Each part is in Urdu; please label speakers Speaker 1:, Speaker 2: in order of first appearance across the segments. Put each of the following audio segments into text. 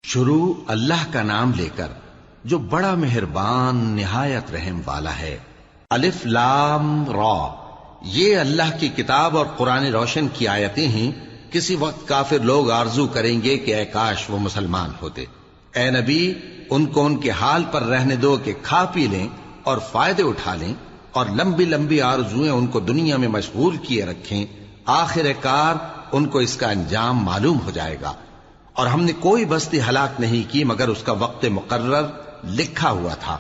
Speaker 1: شروع اللہ کا نام لے کر جو بڑا مہربان نہایت رحم والا ہے۔ الف لام را، یہ اللہ کی کتاب اور قرآن روشن کی آیتیں ہیں۔ کسی وقت کافر لوگ آرزو کریں گے کہ اے کاش وہ مسلمان ہوتے۔ اے نبی، ان کو ان کے حال پر رہنے دو کہ کھا پی لیں اور فائدے اٹھا لیں، اور لمبی لمبی آرزویں ان کو دنیا میں مشغول کیے رکھیں۔ آخر کار ان کو اس کا انجام معلوم ہو جائے گا۔ اور ہم نے کوئی بستی ہلاک نہیں کی مگر اس کا وقت مقرر لکھا ہوا تھا۔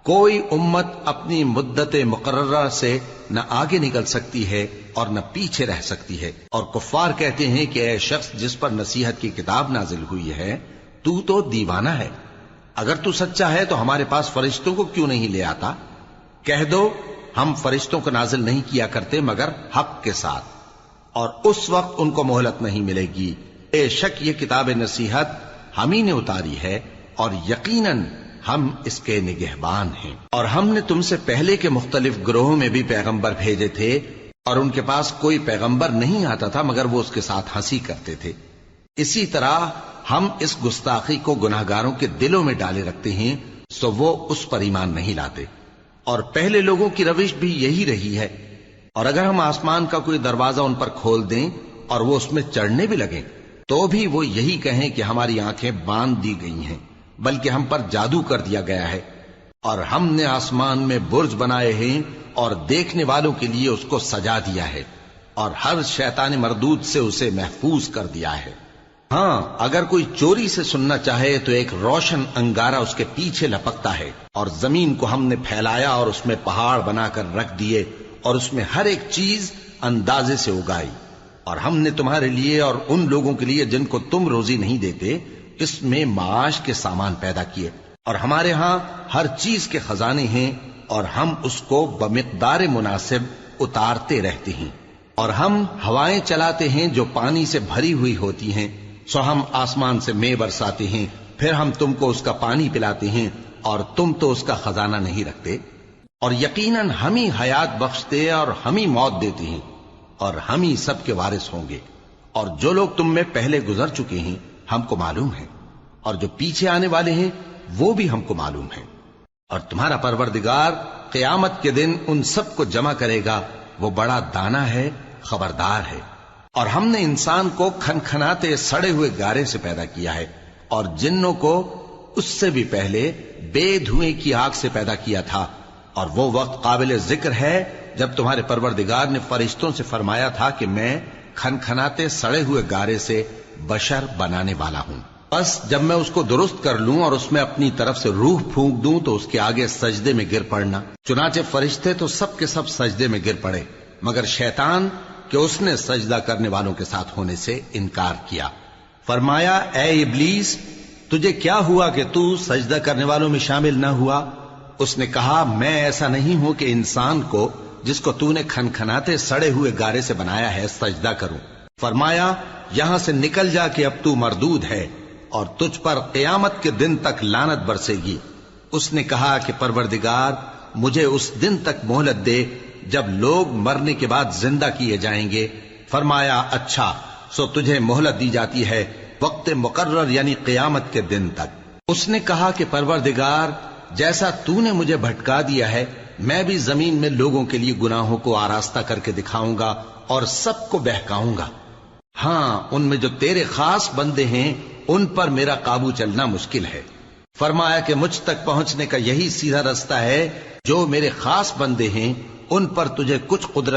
Speaker 1: کوئی امت اپنی مدت مقررہ سے نہ آگے نکل سکتی ہے اور نہ پیچھے رہ سکتی ہے۔ اور کفار کہتے ہیں کہ اے شخص جس پر نصیحت کی کتاب نازل ہوئی ہے، تو دیوانہ ہے۔ اگر تو سچا ہے تو ہمارے پاس فرشتوں کو کیوں نہیں لے آتا؟ کہہ دو ہم فرشتوں کو نازل نہیں کیا کرتے مگر حق کے ساتھ، اور اس وقت ان کو مہلت نہیں ملے گی۔ بے شک یہ کتاب نصیحت ہم ہی نے اتاری ہے، اور یقیناً ہم اس کے نگہبان ہیں۔ اور ہم نے تم سے پہلے کے مختلف گروہوں میں بھی پیغمبر بھیجے تھے، اور ان کے پاس کوئی پیغمبر نہیں آتا تھا مگر وہ اس کے ساتھ ہنسی کرتے تھے۔ اسی طرح ہم اس گستاخی کو گناہگاروں کے دلوں میں ڈالے رکھتے ہیں، سو وہ اس پر ایمان نہیں لاتے۔ اور پہلے لوگوں کی روش بھی یہی رہی ہے۔ اور اگر ہم آسمان کا کوئی دروازہ ان پر کھول دیں اور وہ اس میں چڑھنے بھی لگیں تو بھی وہ یہی کہیں کہ ہماری آنکھیں باندھ دی گئی ہیں، بلکہ ہم پر جادو کر دیا گیا ہے۔ اور ہم نے آسمان میں برج بنائے ہیں اور دیکھنے والوں کے لیے اس کو سجا دیا ہے، اور ہر شیطان مردود سے اسے محفوظ کر دیا ہے۔ ہاں، اگر کوئی چوری سے سننا چاہے تو ایک روشن انگارہ اس کے پیچھے لپکتا ہے، اور زمین کو ہم نے پھیلایا اور اس میں پہاڑ بنا کر رکھ دیے، اور اس میں ہر ایک چیز اندازے سے اگائی۔ اور ہم نے تمہارے لیے اور ان لوگوں کے لیے جن کو تم روزی نہیں دیتے اس میں معاش کے سامان پیدا کیے، اور ہمارے ہاں ہر چیز کے خزانے ہیں، اور ہم اس کو بمقدار مناسب اتارتے رہتے ہیں۔ اور ہم ہوائیں چلاتے ہیں جو پانی سے بھری ہوئی ہوتی ہیں، سو ہم آسمان سے مے برساتے ہیں، پھر ہم تم کو اس کا پانی پلاتے ہیں، اور تم تو اس کا خزانہ نہیں رکھتے۔ اور یقیناً ہم ہی حیات بخشتے اور ہم ہی موت دیتے ہیں، اور ہم ہی سب کے وارث ہوں گے۔ اور جو لوگ تم میں پہلے گزر چکے ہیں ہم کو معلوم ہے، اور جو پیچھے آنے والے ہیں وہ بھی ہم کو معلوم ہے۔ اور تمہارا پروردگار قیامت کے دن ان سب کو جمع کرے گا، وہ بڑا دانا ہے، خبردار ہے۔ اور ہم نے انسان کو کھنکھناتے سڑے ہوئے گارے سے پیدا کیا ہے، اور جنوں کو اس سے بھی پہلے بے دھوئیں کی آگ سے پیدا کیا تھا۔ اور وہ وقت قابل ذکر ہے جب تمہارے پروردگار نے فرشتوں سے فرمایا تھا کہ میں کھنکھناتے سڑے ہوئے گارے سے بشر بنانے والا ہوں، بس جب میں اس کو درست کر لوں اور اس میں اپنی طرف سے روح پھونک دوں تو اس کے آگے سجدے میں گر پڑنا۔ چنانچہ فرشتے تو سب کے سب سجدے میں گر پڑے مگر شیطان کہ اس نے سجدہ کرنے والوں کے ساتھ ہونے سے انکار کیا۔ فرمایا اے ابلیس، تجھے کیا ہوا کہ تو سجدہ کرنے والوں میں شامل نہ ہوا؟ اس نے کہا میں ایسا نہیں ہوں کہ انسان کو جس کو تو نے کھنکھناتے سڑے ہوئے گارے سے بنایا ہے سجدہ کروں۔ فرمایا یہاں سے نکل جا کہ اب تو مردود ہے، اور تجھ پر قیامت کے دن تک لعنت برسے گی۔ اس نے کہا کہ پروردگار مجھے اس دن تک مہلت دے جب لوگ مرنے کے بعد زندہ کیے جائیں گے۔ فرمایا اچھا، سو تجھے مہلت دی جاتی ہے وقت مقرر یعنی قیامت کے دن تک۔ اس نے کہا کہ پروردگار جیسا تو نے مجھے بھٹکا دیا ہے میں بھی زمین میں لوگوں کے لیے گناہوں کو آراستہ کر کے دکھاؤں گا اور سب کو بہکاؤں گا۔ ہاں، ان میں جو تیرے خاص بندے ہیں ان پر میرا قابو چلنا مشکل ہے۔ فرمایا کہ مجھ تک پہنچنے کا یہی سیدھا رستہ ہے، جو میرے خاص بندے ہیں ان پر تجھے کچھ قدرت